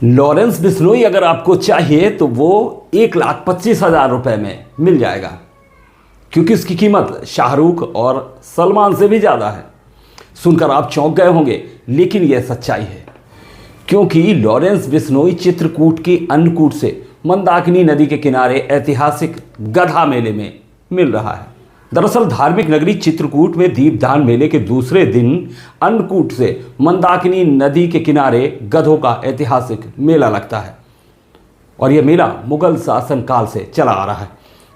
Lawrence Bishnoi अगर आपको चाहिए तो वो 1,25,000 रुपए में मिल जाएगा, क्योंकि इसकी कीमत शाहरुख और सलमान से भी ज़्यादा है। सुनकर आप चौंक गए होंगे, लेकिन यह सच्चाई है, क्योंकि लॉरेंस बिश्नोई चित्रकूट के अन्नकूट से मंदाकिनी नदी के किनारे ऐतिहासिक गधा मेले में मिल रहा है। दरअसल धार्मिक नगरी चित्रकूट में दीपदान मेले के दूसरे दिन अन्नकूट से मंदाकिनी नदी के किनारे गधों का ऐतिहासिक मेला लगता है और यह मेला मुगल शासन काल से चला आ रहा है।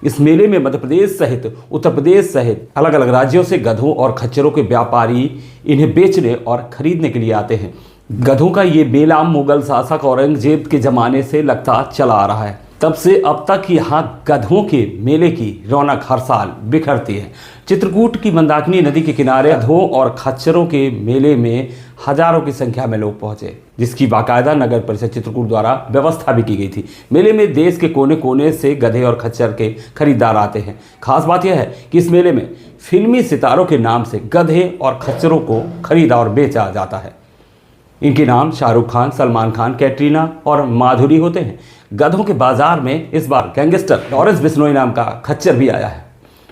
इस मेले में मध्य प्रदेश सहित उत्तर प्रदेश सहित अलग अलग राज्यों से गधों और खच्चरों के व्यापारी इन्हें बेचने और खरीदने के लिए आते हैं। गधों का ये मेला मुगल शासक औरंगजेब के ज़माने से लगता चला आ रहा है। तब से अब तक यहाँ गधों के मेले की रौनक हर साल बिखरती है। चित्रकूट की मंदाकिनी नदी के किनारे गधों और खच्चरों के मेले में हजारों की संख्या में लोग पहुंचे, जिसकी बाकायदा नगर परिषद चित्रकूट द्वारा व्यवस्था भी की गई थी। मेले में देश के कोने कोने से गधे और खच्चर के खरीदार आते हैं। खास बात यह है कि इस मेले में फिल्मी सितारों के नाम से गधे और खच्चरों को खरीदा और बेचा जाता है। इनके नाम शाहरुख खान, सलमान खान, कैटरीना और माधुरी होते हैं। गधों के बाजार में इस बार गैंगस्टर लॉरेंस बिश्नोई नाम का खच्चर भी आया है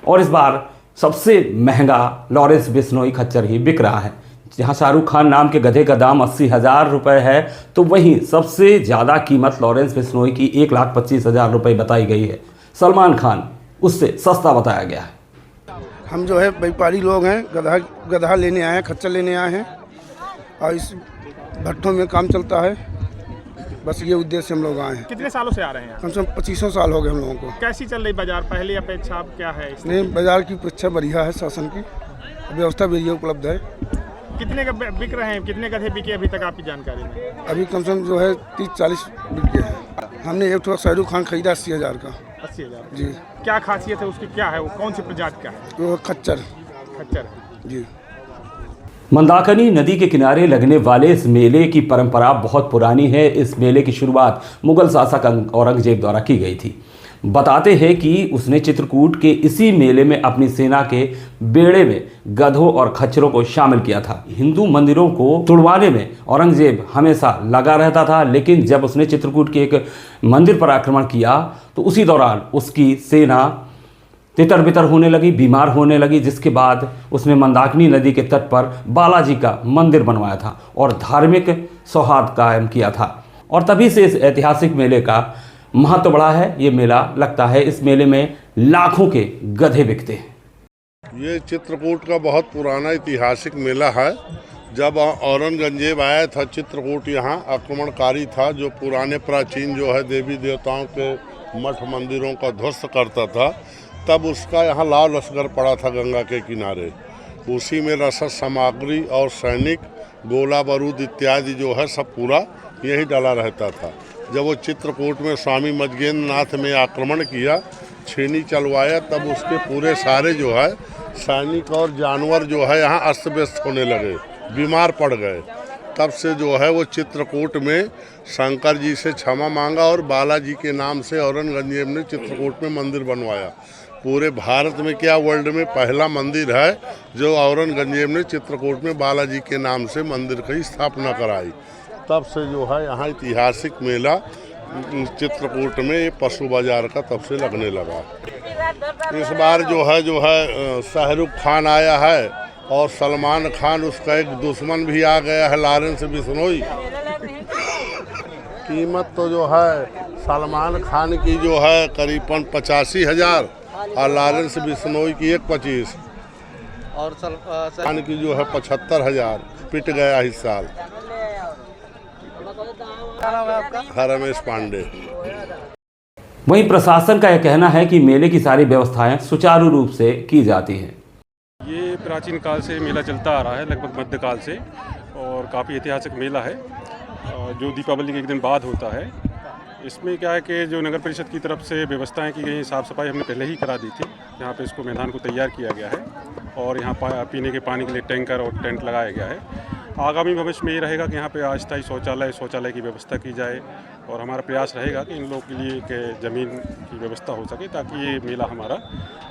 और इस बार सबसे महंगा लॉरेंस बिश्नोई खच्चर ही बिक रहा है। जहां शाहरुख खान नाम के गधे का दाम 80,000 रुपये है, तो वहीं सबसे ज़्यादा कीमत लॉरेंस बिश्नोई की 1,25,000 रुपये बताई गई है। सलमान खान उससे सस्ता बताया गया है। हम जो है व्यापारी लोग हैं, गधा लेने आए हैं, खच्चर लेने आए हैं और इस भट्टों में काम चलता है। बस ये उद्देश्य हम लोग आए हैं। कितने सालों से आ रहे हैं? कम से कम 25 साल हो गए हम लोगों को। कैसी चल रही बाजार पहले अपेक्षा अब क्या है? नहीं, बाजार की अपेक्षा बढ़िया है, शासन की व्यवस्था भी उपलब्ध है। कितने का बिक रहे हैं? कितने गधे बिके अभी तक आपकी जानकारी में? अभी कम से कम जो है 30-40 बिक गए हैं। हमने एक शाहरुख खान खरीदा 80,000 का। 80,000 जी। क्या खासियत है उसकी, क्या है वो, कौन सी प्रजाति का है? वो खच्चर जी। मंदाकिनी नदी के किनारे लगने वाले इस मेले की परंपरा बहुत पुरानी है। इस मेले की शुरुआत मुगल शासक औरंगजेब द्वारा की गई थी। बताते हैं कि उसने चित्रकूट के इसी मेले में अपनी सेना के बेड़े में गधों और खच्चरों को शामिल किया था। हिंदू मंदिरों को तुड़वाने में औरंगजेब हमेशा लगा रहता था, लेकिन जब उसने चित्रकूट के एक मंदिर पर आक्रमण किया तो उसी दौरान उसकी सेना तितर बितर होने लगी, बीमार होने लगी, जिसके बाद उसने मंदाकिनी नदी के तट पर बालाजी का मंदिर बनवाया था और धार्मिक सौहार्द कायम किया था और तभी से इस ऐतिहासिक मेले का महत्व बढ़ा है। ये मेला लगता है, इस मेले में लाखों के गधे बिकते हैं। ये चित्रकूट का बहुत पुराना ऐतिहासिक मेला है। जब औरंगजेब आया था चित्रकूट, यहाँ आक्रमणकारी था जो पुराने प्राचीन जो है देवी देवताओं के मठ मंदिरों का ध्वस्त करता था, तब उसका यहाँ लाल लश्कर पड़ा था गंगा के किनारे। उसी में रसद सामग्री और सैनिक गोला बारूद इत्यादि जो है सब पूरा यही डाला रहता था। जब वो चित्रकूट में स्वामी मजगेंद्र नाथ में आक्रमण किया, छेनी चलवाया, तब उसके पूरे सारे जो है सैनिक और जानवर जो है यहाँ अस्त व्यस्त होने लगे, बीमार पड़ गए। तब से जो है वो चित्रकूट में शंकर जी से क्षमा मांगा और बालाजी के नाम से औरंगजेब ने चित्रकूट में मंदिर बनवाया। पूरे भारत में क्या वर्ल्ड में पहला मंदिर है जो औरंगजेब ने चित्रकूट में बालाजी के नाम से मंदिर की स्थापना कराई। तब से जो है यहाँ ऐतिहासिक मेला चित्रकूट में ये पशु बाजार का तब से लगने लगा। इस बार जो है शाहरुख खान आया है और सलमान खान, उसका एक दुश्मन भी आ गया है लॉरेंस बिश्नोई। कीमत तो जो है सलमान खान की जो है करीबन 85,000 और लॉरेंस बिश्नोई की 1,25 और सलमान की जो है 75,000। पिट गया इस साल। रमेश पांडे। वहीं प्रशासन का यह कहना है कि मेले की सारी व्यवस्थाएं सुचारू रूप से की जाती हैं। ये प्राचीन काल से मेला चलता आ रहा है, लगभग मध्यकाल से, और काफ़ी ऐतिहासिक मेला है जो दीपावली के एक दिन बाद होता है। इसमें क्या है कि जो नगर परिषद की तरफ से व्यवस्थाएं की गई, साफ़ सफाई हमने पहले ही करा दी थी। यहाँ पे इसको मैदान को तैयार किया गया है और यहाँ पीने के पानी के लिए टैंकर और टेंट लगाया गया है। आगामी भविष्य में ये रहेगा कि यहाँ पे अस्थायी शौचालय की व्यवस्था की जाए और हमारा प्रयास रहेगा कि इन लोगों के लिए ज़मीन की व्यवस्था हो सके ताकि ये मेला हमारा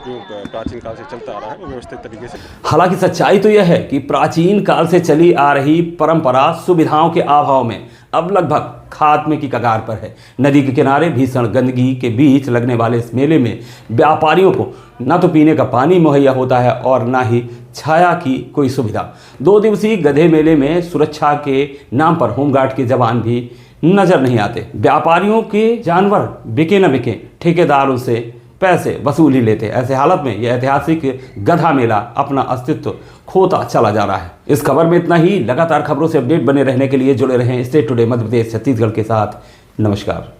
जो प्राचीन काल से चलता आ रहा है वो व्यवस्थित तरीके से। हालांकि सच्चाई तो यह है कि प्राचीन काल से चली आ रही परंपरा सुविधाओं के अभाव में अब लगभग खात्मे की कगार पर है। नदी के किनारे भीषण गंदगी के बीच लगने वाले इस मेले में व्यापारियों को न तो पीने का पानी मुहैया होता है और न ही छाया की कोई सुविधा। 2 दिवसीय गधे मेले में सुरक्षा के नाम पर होमगार्ड के जवान भी नजर नहीं आते। व्यापारियों के जानवर बिके न बिके, ठेकेदार उनसे पैसे वसूल ही लेते। ऐसे हालत में यह ऐतिहासिक गधा मेला अपना अस्तित्व खोता चला जा रहा है। इस खबर में इतना ही। लगातार खबरों से अपडेट बने रहने के लिए जुड़े रहें स्टेट टुडे मध्य प्रदेश छत्तीसगढ़ के साथ। नमस्कार।